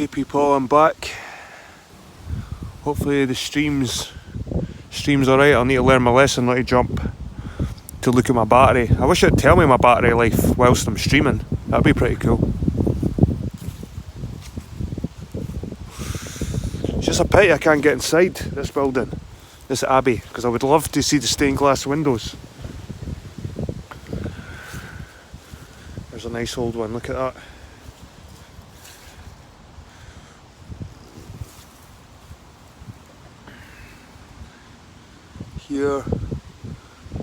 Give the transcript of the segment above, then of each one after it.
Okay people, I'm back. Hopefully the stream's alright. I'll need to learn my lesson not to jump to look at my battery. I wish it'd tell me my battery life whilst I'm streaming. That'd be pretty cool. It's just a pity I can't get inside this building, this abbey, because I would love to see the stained glass windows. There's a nice old one, look at that. Here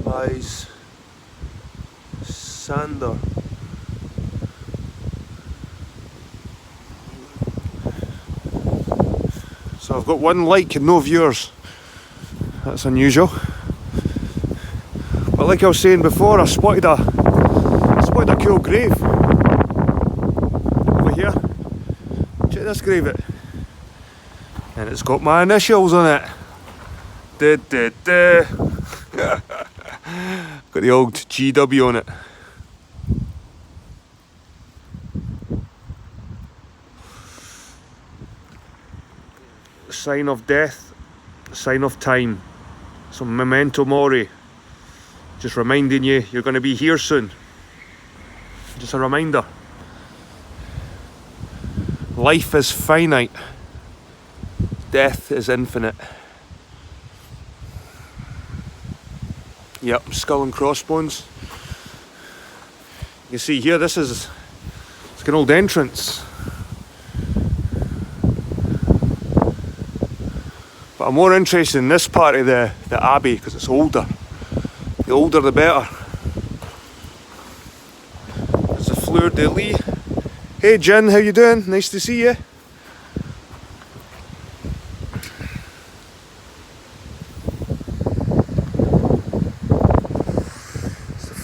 lies Sander. So I've got one like and no viewers. That's unusual. But like I was saying before, I spotted a cool grave over here. Check this grave out. And it's got my initials on it. Got the old GW on it. Sign of death, sign of time. Some memento mori. Just reminding you, you're going to be here soon. Just a reminder. Life is finite. Death is infinite. Yep, skull and crossbones. You see here, it's an old entrance. But I'm more interested in this part of the abbey because it's older. The older the better. There's the fleur de lis. Hey Jen, how you doing? Nice to see you.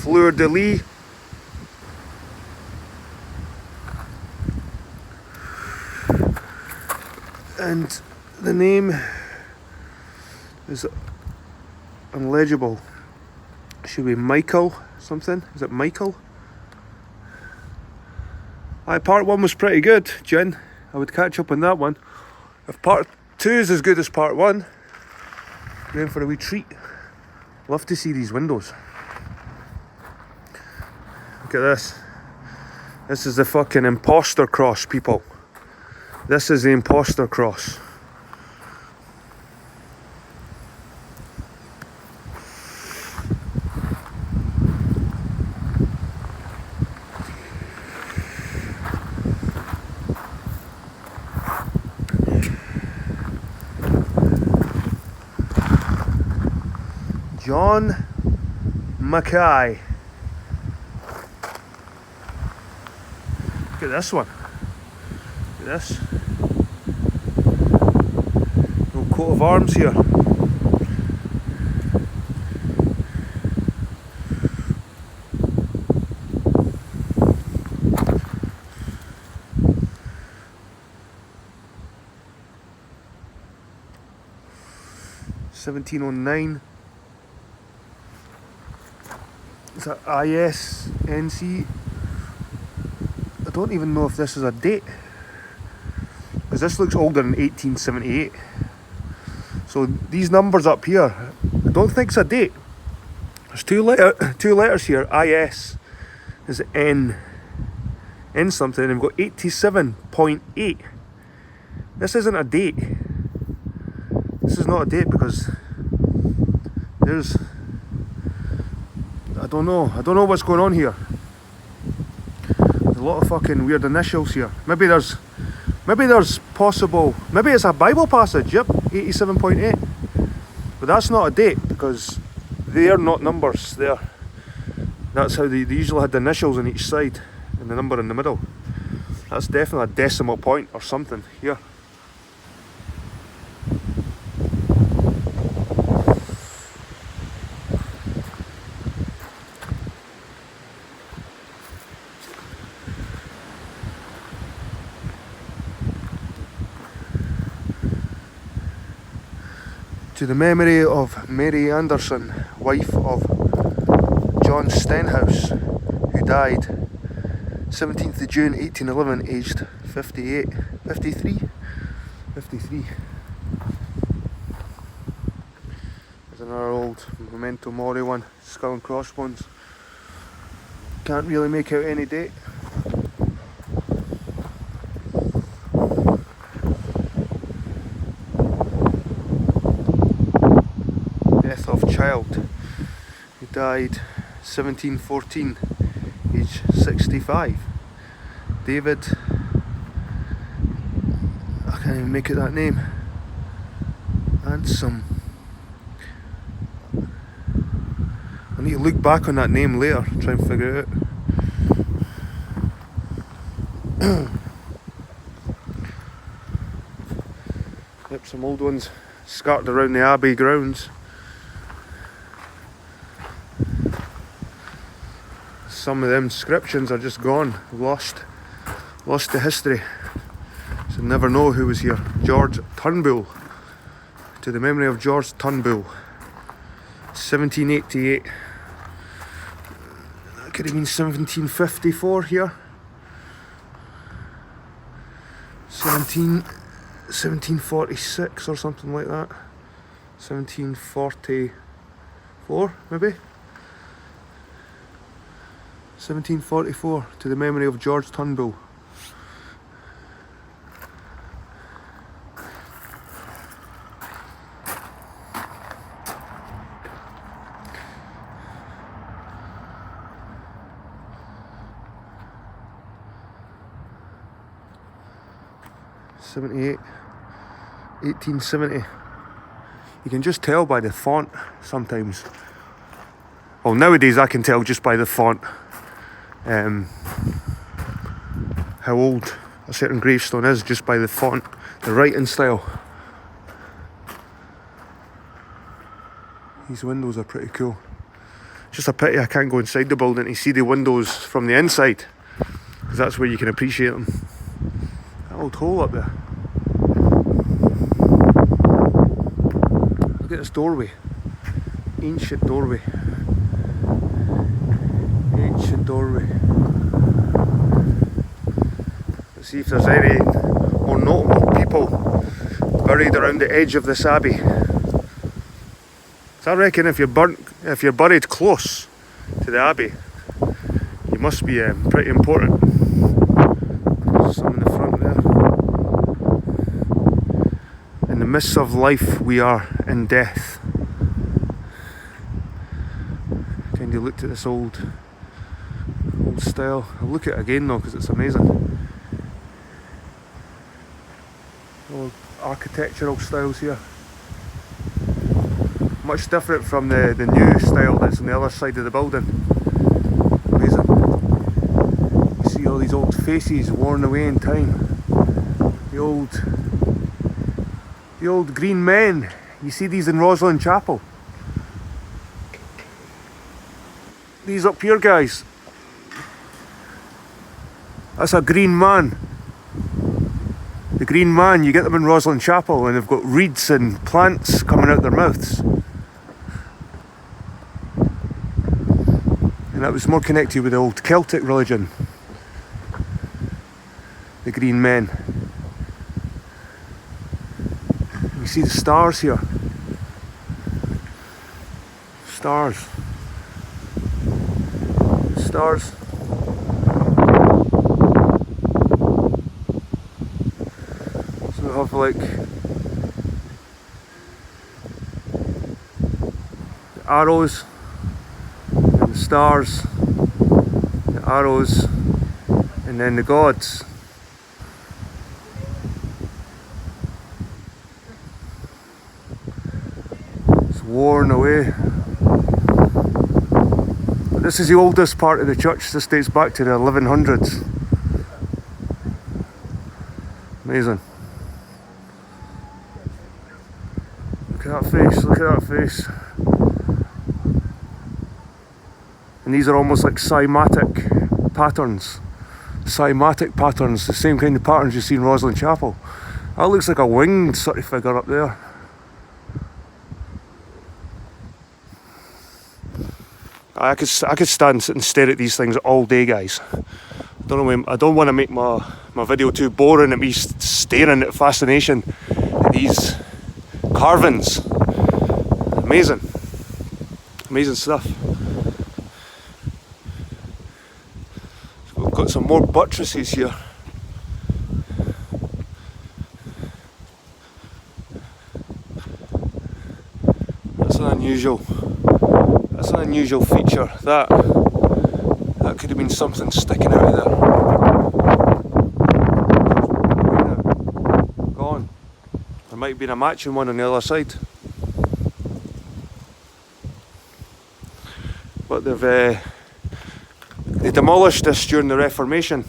Fleur de lis. And the name is unlegible. Should be Michael something. Is it Michael? Part 1 was pretty good, Jen. I would catch up on that one. If part 2 is as good as part 1, you're in for a wee treat. Love to see these windows. Look at this. This is the fucking imposter cross, people. This is the imposter cross. John Mackay. Look at this one. Look at this. No coat of arms here. (1709). Is that ISNC? I don't even know if this is a date, because this looks older than 1878. So these numbers up here, I don't think it's a date. There's two letters here. IS is N something, and we've got 87.8. This isn't a date. This is not a date because there's, I don't know what's going on here. There's a lot of fucking weird initials here. Maybe there's possible, maybe it's a Bible passage. Yep, 87.8. But that's not a date because they are not numbers. That's how they usually had the initials on each side and the number in the middle. That's definitely a decimal point or something here. To the memory of Mary Anderson, wife of John Stenhouse, who died 17th of June 1811, aged 58, 53, 53. There's another old Memento Mori one, skull and crossbones. Can't really make out any date. Death of child. He died 1714, age 65. David, I can't even make it that name. Handsome. I need to look back on that name later, try and figure it out. Yep, some old ones scattered around the Abbey grounds. Some of them inscriptions are just gone, lost to history. So never know who was here. George Turnbull. To the memory of George Turnbull. 1788. That could have been 1754 here. 1746 or something like that. 1744 maybe. 1744 to the memory of George Turnbull. '78, 1870. You can just tell by the font sometimes. Well, nowadays I can tell just by the font how old a certain gravestone is, just by the font, the writing style. These windows are pretty cool. Just a pity I can't go inside the building to see the windows from the inside, because that's where you can appreciate them. That old hole up there. Look at this doorway. Ancient doorway. Ancient doorway. Let's see if there's any more notable people buried around the edge of this abbey. So I reckon if you're buried close to the abbey, you must be pretty important. Some in the front there. In the midst of life, we are in death. Kind of looked at this old style. I'll look at it again though, because it's amazing. Old architectural styles here. Much different from the new style that's on the other side of the building. Amazing. You see all these old faces worn away in time. The old green men. You see these in Rosslyn Chapel. These up here, guys. That's a green man. The green man, you get them in Rosslyn Chapel and they've got reeds and plants coming out their mouths. And that was more connected with the old Celtic religion. The green men. You see the stars here. Stars. Stars. So we have like the arrows and the stars, the arrows, and then the gods. It's worn away. But this is the oldest part of the church. This dates back to the 1100s. Amazing. Look at that face, look at that face. And these are almost like cymatic patterns. Cymatic patterns, the same kind of patterns you see in Rosslyn Chapel. That looks like a winged sort of figure up there. I could stand and stare at these things all day, guys. I don't want to make my my video too boring and me staring at fascination at these carvings. Amazing. Amazing stuff. So we've got some more buttresses here. That's an unusual feature. That could have been something sticking out of there. Gone. There might have been a matching one on the other side. But they demolished this during the Reformation.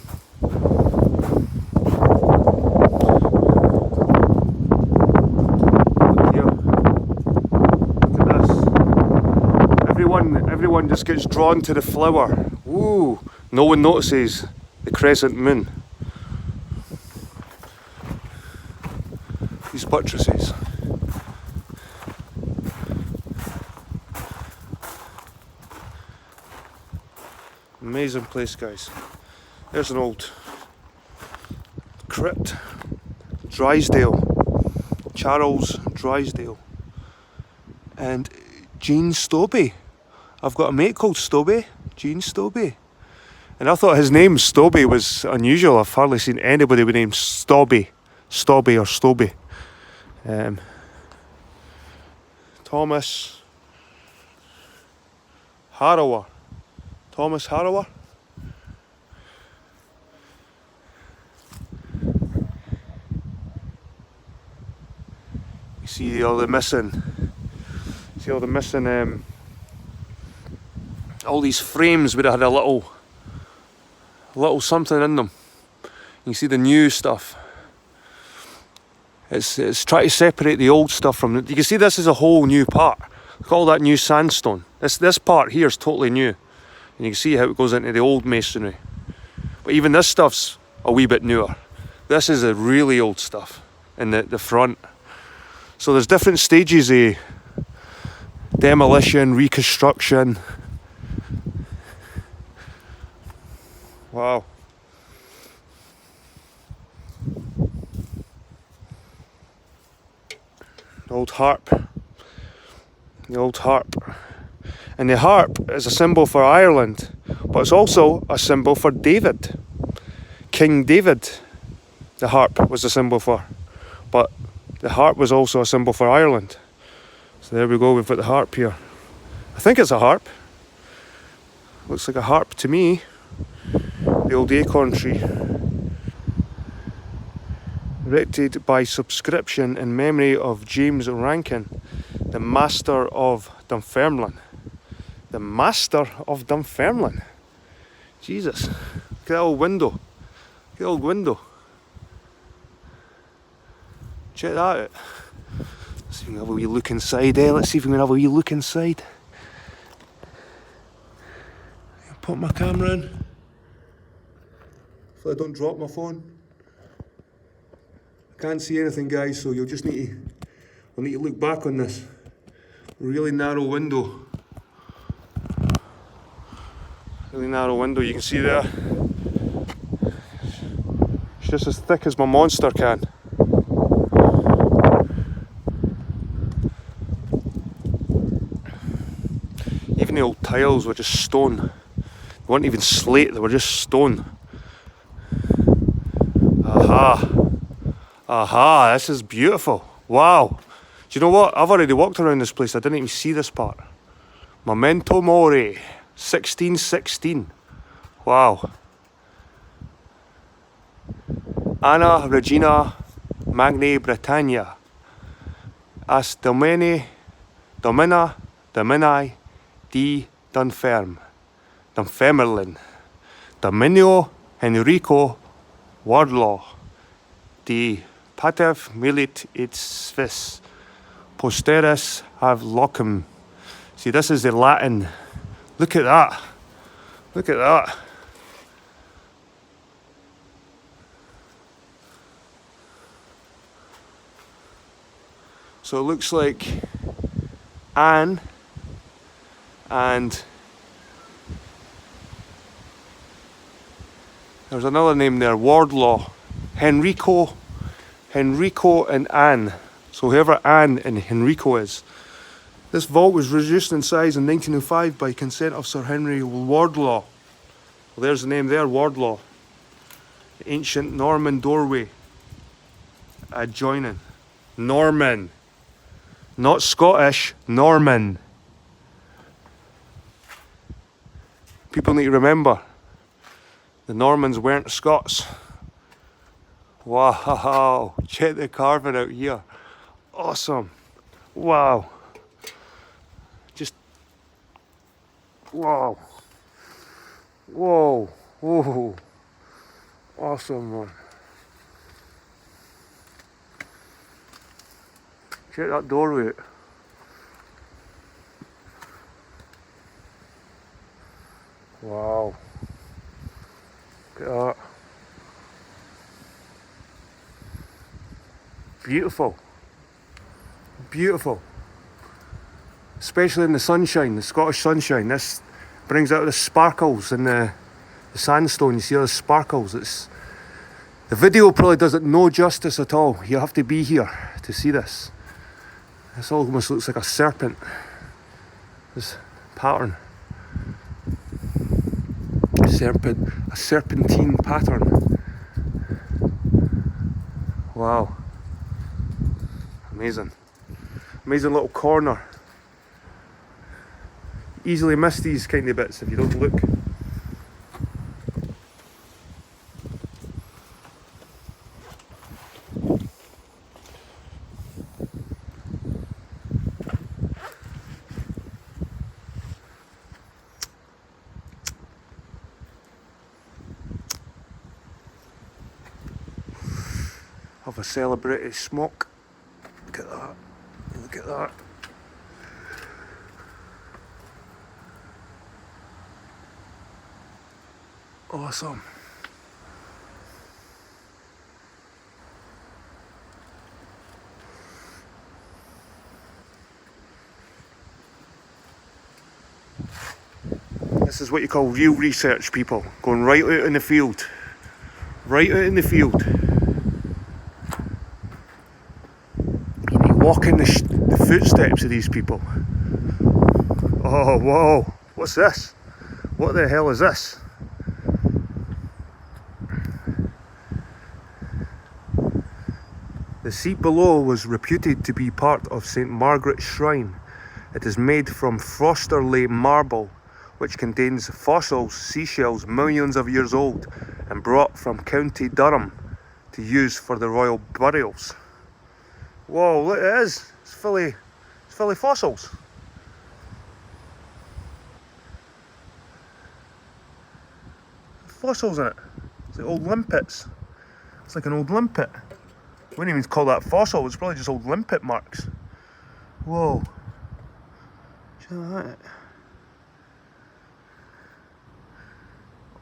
Everyone just gets drawn to the flower. Ooh, no one notices the crescent moon. These buttresses. Amazing place, guys. There's an old crypt. Drysdale. Charles Drysdale. And Jean Stobie. I've got a mate called Stobie, Gene Stobie. And I thought his name Stobie was unusual. I've hardly seen anybody with the name Stobie or Stobie. Thomas Harrower. Thomas Harrower. You see all the missing. All these frames would have had a little something in them. You can see the new stuff. It's trying to separate the old stuff from it. You can see this is a whole new part. Look at all that new sandstone. This part here is totally new. And you can see how it goes into the old masonry. But even this stuff's a wee bit newer. This is the really old stuff in the front. So there's different stages of demolition, reconstruction. Wow. The old harp. And the harp is a symbol for Ireland, but it's also a symbol for David. King David, the harp was a symbol for. But the harp was also a symbol for Ireland. So there we go, we've got the harp here. I think it's a harp. Looks like a harp to me. The old acorn tree. Erected by subscription in memory of James Rankin, the Master of Dunfermline. The Master of Dunfermline. Jesus. Look at that old window. Look at the old window. Check that out. Let's see if we can have a wee look inside. Let's see if we can have a wee look inside. Put my camera in. Hopefully I don't drop my phone. I can't see anything, guys, so you'll just need to look back on this. Really narrow window. Really narrow window, you can see there. It's just as thick as my monster can. Even the old tiles were just stone. They weren't even slate, they were just stone. Aha, this is beautiful. Wow. Do you know what? I've already walked around this place, I didn't even see this part. Memento Mori, 1616. Wow. Anna Regina Magna Britannia. As Domini di Dunfermline. Dominio Henrico Wardlaw. Di Patev Milit et Svis. Posteris have locum. See, this is the Latin. Look at that. Look at that. So it looks like Anne and there's another name there, Wardlaw. Henrico and Anne. So whoever Anne and Henrico is. This vault was reduced in size in 1905 by consent of Sir Henry Wardlaw. Well, there's the name there, Wardlaw. The ancient Norman doorway adjoining. Norman. Not Scottish, Norman. People need to remember, the Normans weren't Scots. Wow, check the carving out here. Awesome. Wow. Just, wow. Whoa, whoa. Awesome, man. Check that doorway out. Wow. Look at that. Beautiful. Beautiful. Especially in the sunshine, the Scottish sunshine. This brings out the sparkles in the sandstone. You see all the sparkles. The video probably does it no justice at all. You have to be here to see this. This almost looks like a serpent. This pattern. A serpentine pattern. Wow. Amazing. Amazing little corner. Easily miss these kind of bits if you don't look. Have a celebratory smoke. Look at that. Look at that. Awesome. This is what you call real research, people. Going right out in the field. Right out in the field. Walking the footsteps of these people. Oh, whoa. What's this? What the hell is this? The seat below was reputed to be part of St. Margaret's Shrine. It is made from Frosterley marble, which contains fossils, seashells millions of years old, and brought from County Durham to use for the royal burials. Whoa, look, it is. It's full of fossils. Fossils in it. It's like old limpets. It's like an old limpet. Wouldn't even call that fossil, it's probably just old limpet marks. Whoa. Check that out.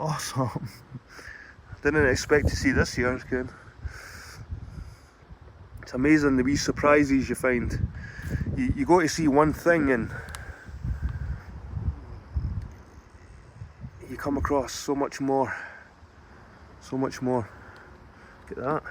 Awesome. Didn't expect to see this here, again. It's amazing the wee surprises you find. You go to see one thing and you come across so much more. So much more. Look at that.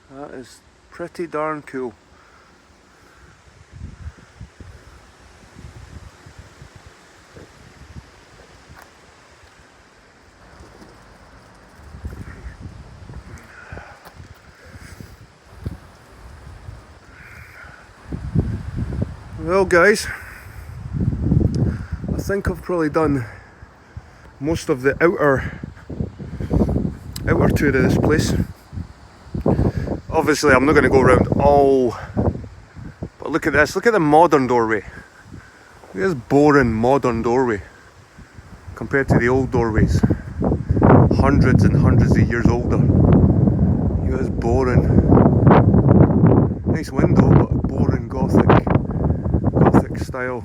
That is pretty darn cool. Well guys, I think I've probably done most of the outer tour of this place. Obviously I'm not going to go around all, but look at this, look at the modern doorway. Look at this boring modern doorway compared to the old doorways. Hundreds and hundreds of years older. Look at this boring, nice window but boring Gothic style.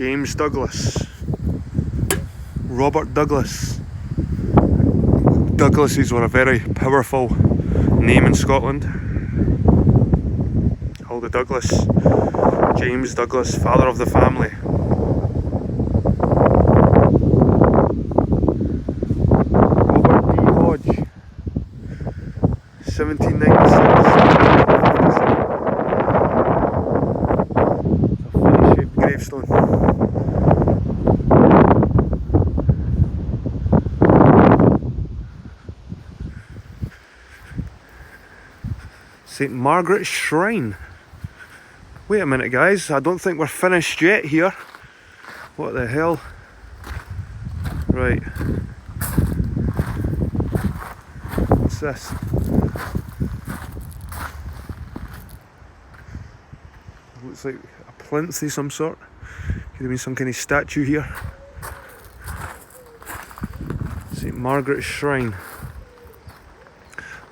James Douglas. Robert Douglas. Douglases were a very powerful name in Scotland. Huldah Douglas. James Douglas, father of the family. Robert D. Hodge. 1796. It's a funny shaped gravestone. St. Margaret's Shrine. Wait a minute guys, I don't think we're finished yet here. What the hell? Right. What's this? Looks like a plinth of some sort. Could have been some kind of statue here. St. Margaret's Shrine.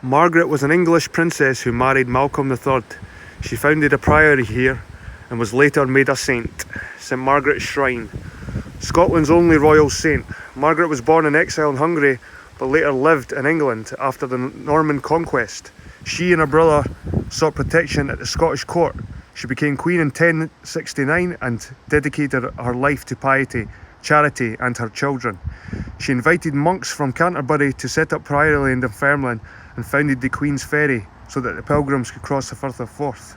Margaret was an English princess who married Malcolm III. She founded a priory here and was later made a saint. St. Margaret's Shrine. Scotland's only royal saint. Margaret was born in exile in Hungary but later lived in England after the Norman conquest. She and her brother sought protection at the Scottish court. She became queen in 1069 and dedicated her life to piety, charity and her children. She invited monks from Canterbury to set up priory in Dunfermline and founded the Queen's Ferry so that the pilgrims could cross the Firth of Forth.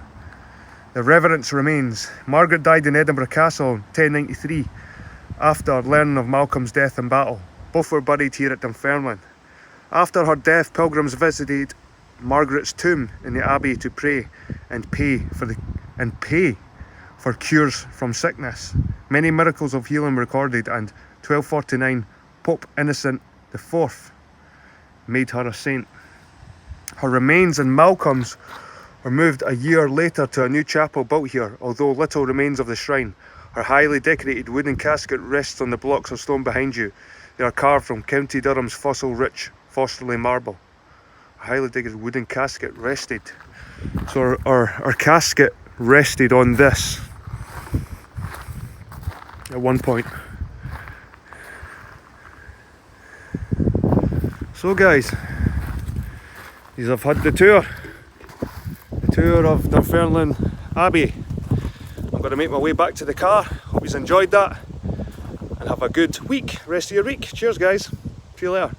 The reverence remains. Margaret died in Edinburgh Castle in 1093 after learning of Malcolm's death in battle. Both were buried here at Dunfermline. After her death, pilgrims visited Margaret's tomb in the Abbey to pray and pay for cures from sickness. Many miracles of healing were recorded, and 1249 Pope Innocent IV made her a saint. Her remains and Malcolm's were moved a year later to a new chapel built here, although little remains of the shrine. Her highly decorated wooden casket rests on the blocks of stone behind you. They are carved from County Durham's fossil-rich Fosterley marble. A highly decorated wooden casket rested. So our casket rested on this at one point. So guys, I've had the tour of Dunfermline Abbey. I'm going to make my way back to the car. Hope you've enjoyed that and have a good week, rest of your week. Cheers guys, see you later.